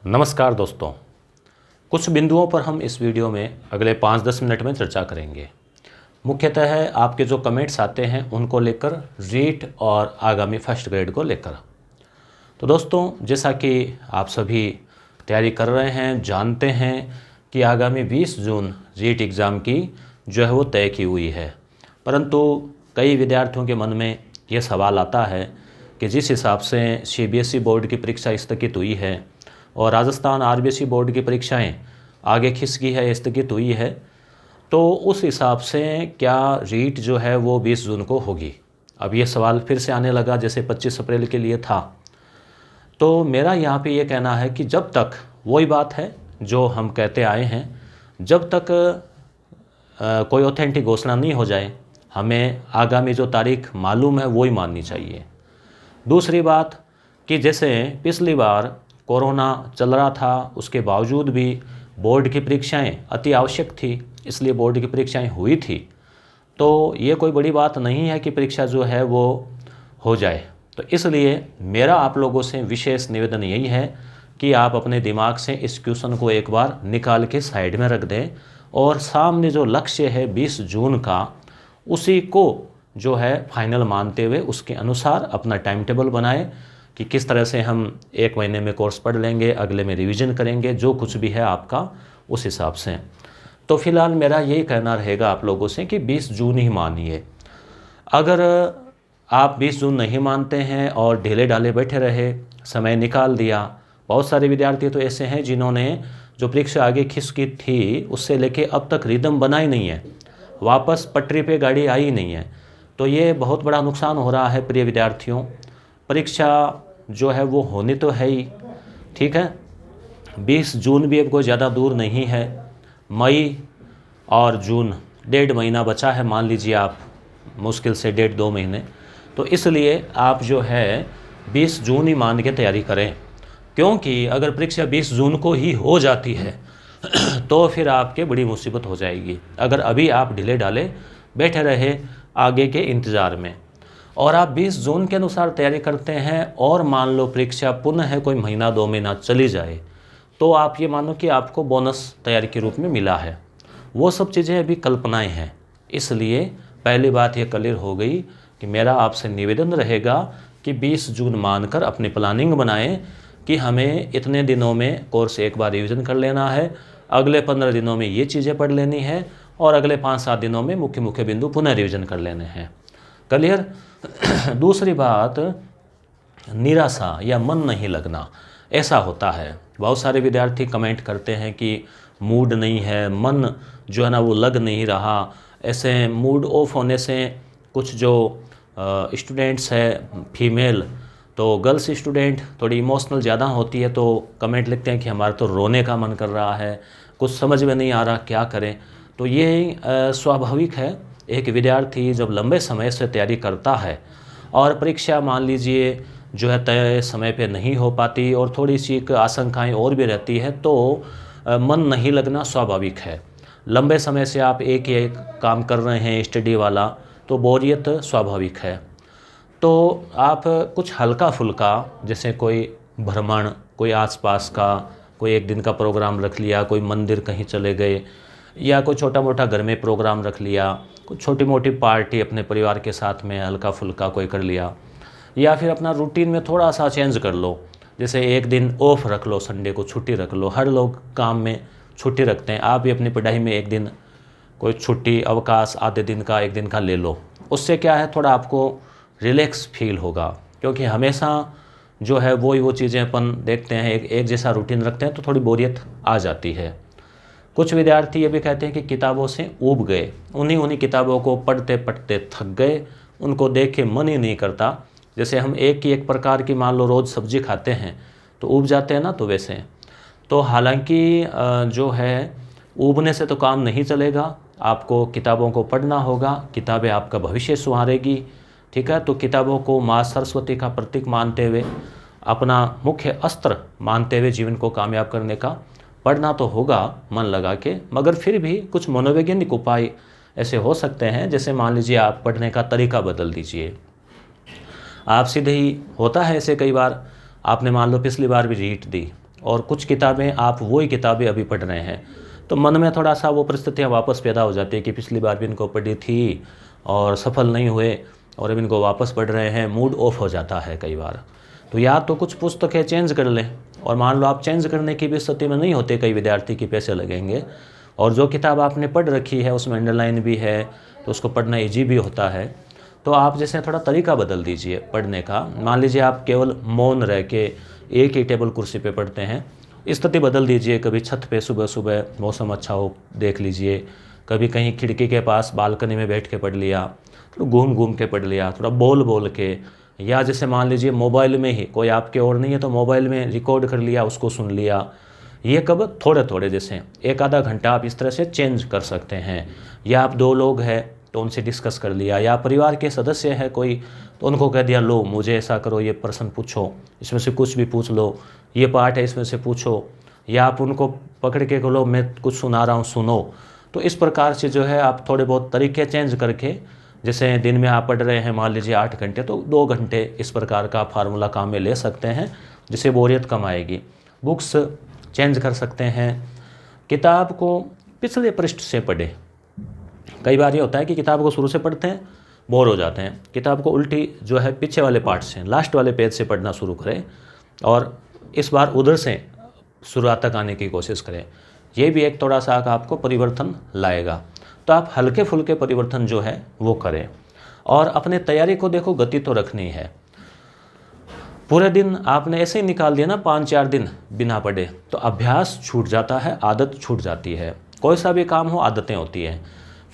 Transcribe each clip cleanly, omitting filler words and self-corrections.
नमस्कार दोस्तों, कुछ बिंदुओं पर हम इस वीडियो में अगले 5-10 मिनट में चर्चा करेंगे। मुख्यतः आपके जो कमेंट्स आते हैं उनको लेकर, रीट और आगामी फर्स्ट ग्रेड को लेकर। तो दोस्तों, जैसा कि आप सभी तैयारी कर रहे हैं, जानते हैं कि आगामी 20 जून रीट एग्ज़ाम की जो है वो तय की हुई है। परंतु कई विद्यार्थियों के मन में ये सवाल आता है कि जिस हिसाब से CBSE बोर्ड की परीक्षा स्थगित हुई है और राजस्थान RBSE बोर्ड की परीक्षाएं आगे खिसकी है, स्थगित हुई है, तो उस हिसाब से क्या रीट जो है वो 20 जून को होगी। अब ये सवाल फिर से आने लगा, जैसे 25 अप्रैल के लिए था। तो मेरा यहाँ पे ये कहना है कि जब तक, वही बात है जो हम कहते आए हैं, जब तक कोई ऑथेंटिक घोषणा नहीं हो जाए, हमें आगामी जो तारीख मालूम है वही माननी चाहिए। दूसरी बात कि जैसे पिछली बार कोरोना चल रहा था, उसके बावजूद भी बोर्ड की परीक्षाएं अति आवश्यक थी, इसलिए बोर्ड की परीक्षाएं हुई थी। तो ये कोई बड़ी बात नहीं है कि परीक्षा जो है वो हो जाए। तो इसलिए मेरा आप लोगों से विशेष निवेदन यही है कि आप अपने दिमाग से इस क्वेश्चन को एक बार निकाल के साइड में रख दें और सामने जो लक्ष्य है 20 जून का, उसी को जो है फाइनल मानते हुए उसके अनुसार अपना टाइम टेबल बनाएं कि किस तरह से हम 1 महीने में कोर्स पढ़ लेंगे, अगले में रिवीजन करेंगे, जो कुछ भी है आपका उस हिसाब से। तो फिलहाल मेरा यही कहना रहेगा आप लोगों से कि 20 जून ही मानिए। अगर आप 20 जून नहीं मानते हैं और ढीले ढाले बैठे रहे, समय निकाल दिया, बहुत सारे विद्यार्थी तो ऐसे हैं जिन्होंने जो परीक्षा आगे खिसकी थी उससे लेके अब तक रिदम बना ही नहीं है, वापस पटरी पे गाड़ी आई ही नहीं है। तो ये बहुत बड़ा नुकसान हो रहा है प्रिय विद्यार्थियों। परीक्षा जो है वो होनी तो है ही, ठीक है। 20 जून भी अब कोई ज़्यादा दूर नहीं है। मई और जून 1.5 महीना बचा है, मान लीजिए आप, मुश्किल से 1.5-2 महीने। तो इसलिए आप जो है 20 जून ही मान के तैयारी करें, क्योंकि अगर परीक्षा 20 जून को ही हो जाती है तो फिर आपके बड़ी मुसीबत हो जाएगी, अगर अभी आप ढीले ढाले बैठे रहे आगे के इंतज़ार में। और आप 20 जून के अनुसार तैयारी करते हैं और मान लो परीक्षा पुनः है कोई महीना 2 महीना चली जाए, तो आप ये मानो कि आपको बोनस तैयारी के रूप में मिला है। वो सब चीज़ें अभी कल्पनाएं हैं। इसलिए पहली बात ये क्लियर हो गई कि मेरा आपसे निवेदन रहेगा कि 20 जून मानकर अपनी प्लानिंग बनाएं कि हमें इतने दिनों में कोर्स एक बार रिवीजन कर लेना है, अगले 15 दिनों में ये चीज़ें पढ़ लेनी है और अगले 5-7 दिनों में मुख्य मुख्य बिंदु पुनः रिवीजन कर लेने हैं। क्लियर। दूसरी बात, निराशा या मन नहीं लगना, ऐसा होता है। बहुत सारे विद्यार्थी कमेंट करते हैं कि मूड नहीं है, मन जो है ना वो लग नहीं रहा। ऐसे मूड ऑफ होने से कुछ जो स्टूडेंट्स हैं फीमेल, तो गर्ल्स स्टूडेंट थोड़ी इमोशनल ज़्यादा होती है, तो कमेंट लिखते हैं कि हमारा तो रोने का मन कर रहा है, कुछ समझ में नहीं आ रहा क्या करें। तो ये स्वाभाविक है। एक विद्यार्थी जब लंबे समय से तैयारी करता है और परीक्षा मान लीजिए जो है तय समय पे नहीं हो पाती और थोड़ी सी आशंकाएं और भी रहती है, तो मन नहीं लगना स्वाभाविक है। लंबे समय से आप एक ही एक काम कर रहे हैं स्टडी वाला, तो बोरियत स्वाभाविक है। तो आप कुछ हल्का फुल्का, जैसे कोई भ्रमण, कोई आसपास का कोई 1 दिन का प्रोग्राम रख लिया, कोई मंदिर कहीं चले गए, या कोई छोटा मोटा घर में प्रोग्राम रख लिया, कुछ छोटी मोटी पार्टी अपने परिवार के साथ में हल्का फुल्का कोई कर लिया, या फिर अपना रूटीन में थोड़ा सा चेंज कर लो। जैसे 1 दिन ऑफ रख लो, संडे को छुट्टी रख लो। हर लोग काम में छुट्टी रखते हैं, आप भी अपनी पढ़ाई में 1 दिन कोई छुट्टी अवकाश आधे दिन का 1 दिन का ले लो। उससे क्या है, थोड़ा आपको रिलैक्स फील होगा, क्योंकि हमेशा जो है वो चीज़ें अपन देखते हैं, एक जैसा रूटीन रखते हैं तो थोड़ी बोरियत आ जाती है। कुछ विद्यार्थी ये भी कहते हैं कि किताबों से ऊब गए, उन्हीं किताबों को पढ़ते पढ़ते थक गए, उनको देख के मन ही नहीं करता। जैसे हम एक ही एक प्रकार की मान लो रोज़ सब्जी खाते हैं तो ऊब जाते हैं ना, तो वैसे। तो हालांकि जो है ऊबने से तो काम नहीं चलेगा, आपको किताबों को पढ़ना होगा, किताबें आपका भविष्य संवारेगी, ठीक है। तो किताबों को माँ सरस्वती का प्रतीक मानते हुए, अपना मुख्य अस्त्र मानते हुए जीवन को कामयाब करने का पढ़ना तो होगा मन लगा के। मगर फिर भी कुछ मनोवैज्ञानिक उपाय ऐसे हो सकते हैं, जैसे मान लीजिए आप पढ़ने का तरीका बदल दीजिए। आप सीधे ही, होता है ऐसे कई बार, आपने मान लो पिछली बार भी रीट दी और कुछ किताबें आप वही किताबें अभी पढ़ रहे हैं, तो मन में थोड़ा सा वो परिस्थितियाँ वापस पैदा हो जाती है कि पिछली बार भी इनको पढ़ी थी और सफल नहीं हुए और अब इनको वापस पढ़ रहे हैं, मूड ऑफ हो जाता है कई बार। तो या तो कुछ पुस्तकें चेंज कर लें, और मान लो आप चेंज करने की भी स्थिति में नहीं होते, कई विद्यार्थी की पैसे लगेंगे, और जो किताब आपने पढ़ रखी है उसमें अंडरलाइन भी है तो उसको पढ़ना ईजी भी होता है, तो आप जैसे थोड़ा तरीका बदल दीजिए पढ़ने का। मान लीजिए आप केवल मौन रह के एक ही टेबल कुर्सी पे पढ़ते हैं, स्थिति बदल दीजिए। कभी छत पे सुबह सुबह मौसम अच्छा हो देख लीजिए, कभी कहीं खिड़की के पास बालकनी में बैठ के पढ़ लिया, थोड़ा घूम घूम के पढ़ लिया, थोड़ा बोल बोल के, या जैसे मान लीजिए मोबाइल में ही, कोई आपके और नहीं है तो मोबाइल में रिकॉर्ड कर लिया, उसको सुन लिया। ये कब, थोड़े थोड़े, जैसे एक आधा घंटा आप इस तरह से चेंज कर सकते हैं। या आप 2 लोग हैं तो उनसे डिस्कस कर लिया, या परिवार के सदस्य है कोई तो उनको कह दिया, लो मुझे ऐसा करो, ये प्रश्न पूछो, इसमें से कुछ भी पूछ लो, ये पार्ट है इसमें से पूछो, या आप उनको पकड़ के बोलो मैं कुछ सुना रहा हूँ सुनो। तो इस प्रकार से जो है आप थोड़े बहुत तरीके चेंज करके, जैसे दिन में आप पढ़ रहे हैं मान लीजिए 8 घंटे, तो 2 घंटे इस प्रकार का फार्मूला काम में ले सकते हैं, जिससे बोरियत कम आएगी। बुक्स चेंज कर सकते हैं, किताब को पिछले पृष्ठ से पढ़ें। कई बार ये होता है कि किताब को शुरू से पढ़ते हैं, बोर हो जाते हैं, किताब को उल्टी जो है पीछे वाले पार्ट से, लास्ट वाले पेज से पढ़ना शुरू करें, और इस बार उधर से शुरुआत तक आने की कोशिश करें। ये भी एक थोड़ा सा आपको परिवर्तन लाएगा। तो आप हल्के फुल्के परिवर्तन जो है वो करें, और अपने तैयारी को देखो, गति तो रखनी है। पूरे दिन आपने ऐसे ही निकाल दिया ना 5-4 दिन बिना पढ़े, तो अभ्यास छूट जाता है, आदत छूट जाती है। कोई सा भी काम हो, आदतें होती हैं।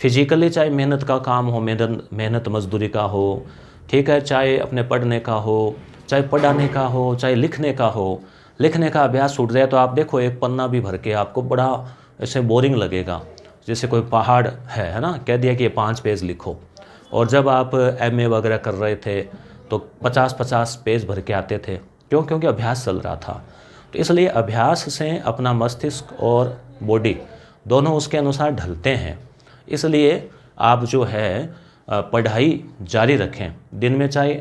फिजिकली चाहे मेहनत का काम हो, मेहनत मजदूरी का हो, ठीक है, चाहे अपने पढ़ने का हो, चाहे पढ़ाने का हो, चाहे लिखने का हो। लिखने का अभ्यास छूट जाए तो आप देखो एक पन्ना भी भर के आपको बड़ा ऐसे बोरिंग लगेगा, जैसे कोई पहाड़ है ना, कह दिया कि ये 5 पेज लिखो। और जब आप MA वगैरह कर रहे थे तो 50-50 पेज भर के आते थे, क्यों? क्योंकि अभ्यास चल रहा था। तो इसलिए अभ्यास से अपना मस्तिष्क और बॉडी दोनों उसके अनुसार ढलते हैं। इसलिए आप जो है पढ़ाई जारी रखें, दिन में चाहे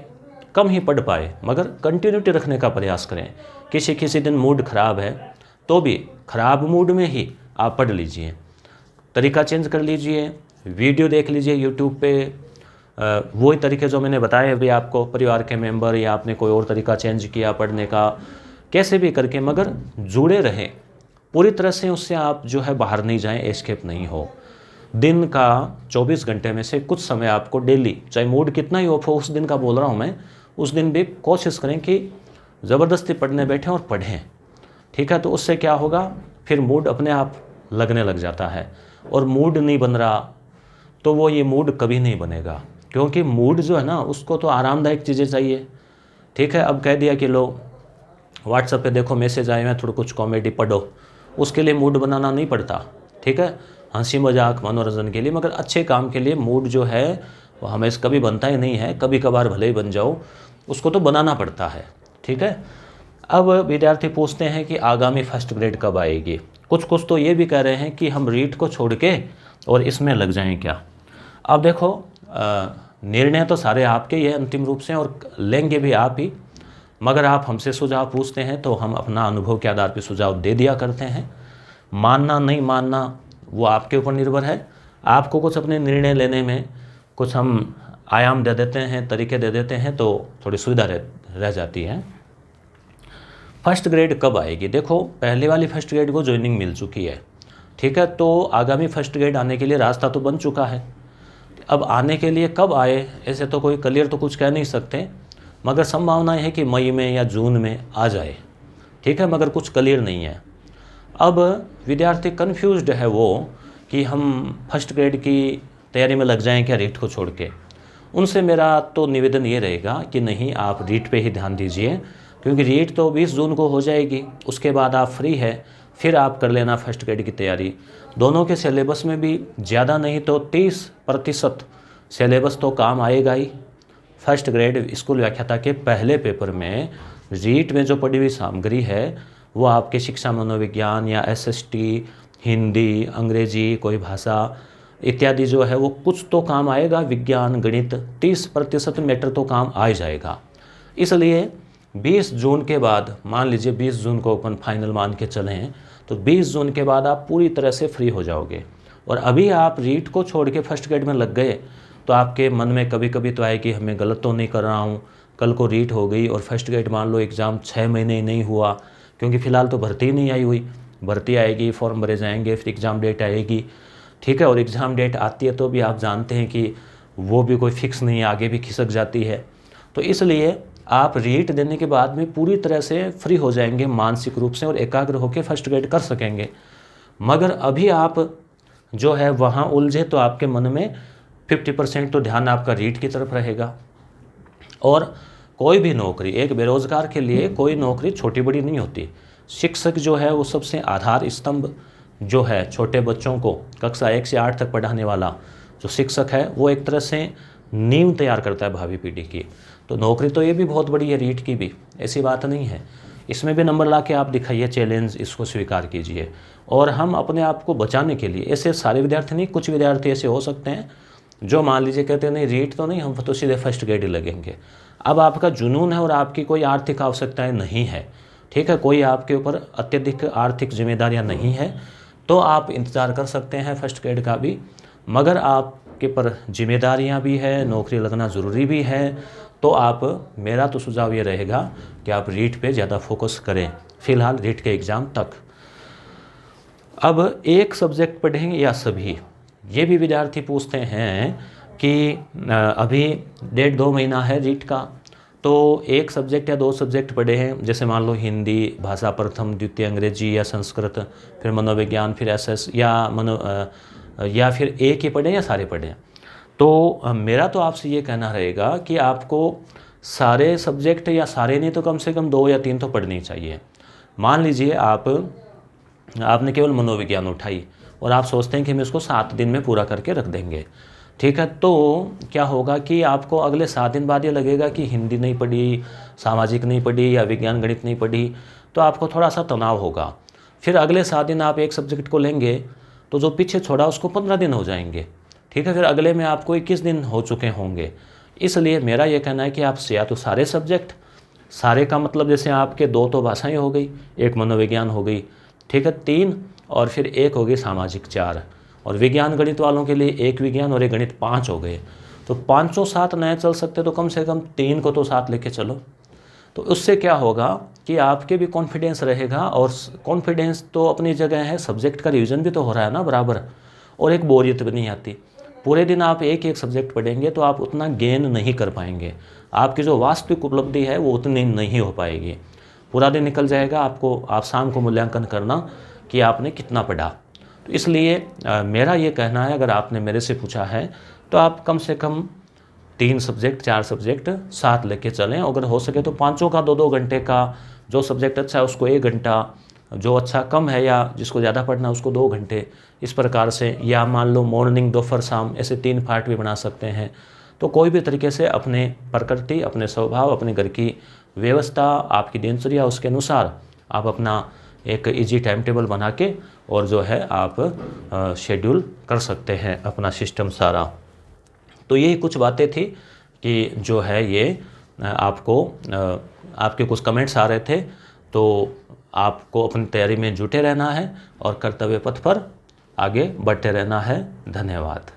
कम ही पढ़ पाए मगर कंटिन्यूटी रखने का प्रयास करें। किसी दिन मूड ख़राब है तो भी ख़राब मूड में ही आप पढ़ लीजिए, तरीका चेंज कर लीजिए, वीडियो देख लीजिए यूट्यूब पे, वही तरीके जो मैंने बताए अभी आपको, परिवार के मेंबर, या आपने कोई और तरीका चेंज किया पढ़ने का, कैसे भी करके मगर जुड़े रहें पूरी तरह से। उससे आप जो है बाहर नहीं जाएं, एस्केप नहीं हो। दिन का 24 घंटे में से कुछ समय आपको डेली, चाहे मूड कितना ही ऑफ हो, उस दिन का बोल रहा हूँ मैं, उस दिन भी कोशिश करें कि ज़बरदस्ती पढ़ने बैठें और पढ़ें, ठीक है। तो उससे क्या होगा, फिर मूड अपने आप लगने लग जाता है। और मूड नहीं बन रहा तो वो ये मूड कभी नहीं बनेगा, क्योंकि मूड जो है ना उसको तो आरामदायक चीज़ें चाहिए, ठीक है। अब कह दिया कि लो व्हाट्सएप पे देखो मैसेज आए हैं, थोड़ा कुछ कॉमेडी पढ़ो, उसके लिए मूड बनाना नहीं पड़ता, ठीक है। हंसी मजाक मनोरंजन के लिए, मगर अच्छे काम के लिए मूड जो है वो हमेशा कभी बनता ही नहीं है, कभी कभार भले ही बन जाओ, उसको तो बनाना पड़ता है, ठीक है। अब विद्यार्थी पूछते हैं कि आगामी फर्स्ट ग्रेड कब आएगी। कुछ तो ये भी कह रहे हैं कि हम रीट को छोड़ के और इसमें लग जाएं क्या। अब देखो निर्णय तो सारे आपके ही है अंतिम रूप से, और लेंगे भी आप ही, मगर आप हमसे सुझाव पूछते हैं तो हम अपना अनुभव के आधार पर सुझाव दे दिया करते हैं। मानना नहीं मानना वो आपके ऊपर निर्भर है। आपको कुछ अपने निर्णय लेने में कुछ हम आयाम दे देते हैं, तरीके दे देते हैं, तो थोड़ी सुविधा रह जाती है। फर्स्ट ग्रेड कब आएगी, देखो पहले वाली फर्स्ट ग्रेड को ज्वाइनिंग मिल चुकी है, ठीक है। तो आगामी फर्स्ट ग्रेड आने के लिए रास्ता तो बन चुका है। अब आने के लिए कब आए, ऐसे तो कोई क्लियर तो कुछ कह नहीं सकते, मगर संभावना है कि मई में या जून में आ जाए, ठीक है, मगर कुछ क्लियर नहीं है। अब विद्यार्थी कन्फ्यूज्ड है वो कि हम फर्स्ट ग्रेड की तैयारी में लग जाएं क्या रीट को छोड़ के। उनसे मेरा तो निवेदन ये रहेगा कि नहीं, आप रीट पे ही ध्यान दीजिए, क्योंकि रीट तो 20 जून को हो जाएगी, उसके बाद आप फ्री है, फिर आप कर लेना फर्स्ट ग्रेड की तैयारी। दोनों के सिलेबस में भी ज़्यादा नहीं तो 30% सिलेबस तो काम आएगा ही। फर्स्ट ग्रेड स्कूल व्याख्याता के पहले पेपर में रीट में जो पढ़ी हुई सामग्री है वो आपके शिक्षा मनोविज्ञान या SST, हिंदी, अंग्रेजी, कोई भाषा इत्यादि जो है वो कुछ तो काम आएगा। विज्ञान, गणित 30% मैटर तो काम आ ही जाएगा। इसलिए 20 जून के बाद, मान लीजिए 20 जून को अपन फाइनल मान के चले हैं, तो 20 जून के बाद आप पूरी तरह से फ्री हो जाओगे। और अभी आप रीट को छोड़ के फर्स्ट ग्रेड में लग गए तो आपके मन में कभी कभी तो आए कि हमें गलत तो नहीं कर रहा हूँ, कल को रीट हो गई और फर्स्ट ग्रेड मान लो एग्ज़ाम 6 महीने ही नहीं हुआ, क्योंकि फ़िलहाल तो भर्ती ही नहीं आई हुई, भर्ती आएगी, फॉर्म भरे जाएंगे, फिर एग्ज़ाम डेट आएगी, ठीक है। और एग्ज़ाम डेट आती है तो भी आप जानते हैं कि वो भी कोई फिक्स नहीं है, आगे भी खिसक जाती है। तो इसलिए आप रीट देने के बाद में पूरी तरह से फ्री हो जाएंगे मानसिक रूप से और एकाग्र होकर फर्स्ट ग्रेड कर सकेंगे। मगर अभी आप जो है वहाँ उलझे तो आपके मन में 50% तो ध्यान आपका रीट की तरफ रहेगा। और कोई भी नौकरी, एक बेरोज़गार के लिए कोई नौकरी छोटी बड़ी नहीं होती। शिक्षक जो है वो सबसे आधार स्तंभ जो है, छोटे बच्चों को कक्षा 1 से 8 तक पढ़ाने वाला जो शिक्षक है वो एक तरह से नींव तैयार करता है भावी पीढ़ी की। तो नौकरी तो ये भी बहुत बड़ी है, रीट की भी, ऐसी बात नहीं है। इसमें भी नंबर ला के आप दिखाइए, चैलेंज इसको स्वीकार कीजिए। और हम अपने आप को बचाने के लिए, ऐसे सारे विद्यार्थी नहीं, कुछ विद्यार्थी ऐसे हो सकते हैं जो मान लीजिए कहते हैं नहीं रीट तो नहीं, हम तो सीधे फर्स्ट ग्रेड ही लगेंगे। अब आपका जुनून है और आपकी कोई आर्थिक आवश्यकताएं नहीं है, ठीक है, कोई आपके ऊपर अत्यधिक आर्थिक जिम्मेदारियां नहीं है, तो आप इंतज़ार कर सकते हैं फर्स्ट ग्रेड का भी। मगर आपके पर जिम्मेदारियां भी है, नौकरी लगना ज़रूरी भी है, तो आप, मेरा तो सुझाव ये रहेगा कि आप रीट पे ज़्यादा फोकस करें फ़िलहाल रीट के एग्ज़ाम तक। अब एक सब्जेक्ट पढ़ेंगे या सभी, ये भी विद्यार्थी पूछते हैं कि अभी 1.5-2 महीना है रीट का, तो एक सब्जेक्ट या 2 सब्जेक्ट पढ़े हैं, जैसे मान लो हिंदी, भाषा प्रथम द्वितीय, अंग्रेजी या संस्कृत, फिर मनोविज्ञान, फिर एसएस या फिर एक ही पढ़ें या सारे पढ़ें। तो मेरा तो आपसे ये कहना रहेगा कि आपको सारे सब्जेक्ट, या सारे नहीं तो कम से कम 2 या 3 तो पढ़नी चाहिए। मान लीजिए आपने केवल मनोविज्ञान उठाई और आप सोचते हैं कि हम इसको 7 दिन में पूरा करके रख देंगे, ठीक है, तो क्या होगा कि आपको अगले 7 दिन बाद ये लगेगा कि हिंदी नहीं पढ़ी, सामाजिक नहीं पढ़ी या विज्ञान गणित नहीं पढ़ी, तो आपको थोड़ा सा तनाव होगा। फिर अगले 7 दिन आप एक सब्जेक्ट को लेंगे तो जो पीछे छोड़ा उसको 15 दिन हो जाएंगे, ठीक है, फिर अगले में आपको 21 दिन हो चुके होंगे। इसलिए मेरा ये कहना है कि आप या तो सारे सब्जेक्ट, सारे का मतलब जैसे आपके 2 तो भाषाएं हो गई, एक मनोविज्ञान हो गई, ठीक है, 3, और फिर एक हो गई सामाजिक 4, और विज्ञान गणित वालों के लिए एक विज्ञान और एक गणित 5 हो गए। तो 5 साथ नए चल सकते तो कम से कम 3 को तो साथ लेके चलो। तो उससे क्या होगा कि आपके भी कॉन्फिडेंस रहेगा, और कॉन्फिडेंस तो अपनी जगह है, सब्जेक्ट का रिवीजन भी तो हो रहा है ना बराबर, और एक बोरियत भी नहीं आती। पूरे दिन आप एक एक सब्जेक्ट पढ़ेंगे तो आप उतना गेन नहीं कर पाएंगे, आपकी जो वास्तविक उपलब्धि है वो उतनी नहीं हो पाएगी। पूरा दिन निकल जाएगा, आप शाम को मूल्यांकन करना कि आपने कितना पढ़ा। तो इसलिए मेरा ये कहना है, अगर आपने मेरे से पूछा है तो आप कम से कम 3 सब्जेक्ट 4 सब्जेक्ट साथ लेके चलें। अगर हो सके तो 5 का 2-2 घंटे का, जो सब्जेक्ट अच्छा है उसको 1 घंटा, जो अच्छा कम है या जिसको ज़्यादा पढ़ना है उसको 2 घंटे, इस प्रकार से। या मान लो मॉर्निंग, दोपहर, शाम, ऐसे 3 पार्ट भी बना सकते हैं। तो कोई भी तरीके से अपने प्रकृति, अपने स्वभाव, अपने घर की व्यवस्था, आपकी दिनचर्या, उसके अनुसार आप अपना एक इजी टाइम टेबल बना के और जो है आप शेड्यूल कर सकते हैं अपना सिस्टम सारा। तो यही कुछ बातें थी कि जो है ये आपको, आपके कुछ कमेंट्स आ रहे थे, तो आपको अपनी तैयारी में जुटे रहना है और कर्तव्य पथ पर आगे बढ़ते रहना है। धन्यवाद।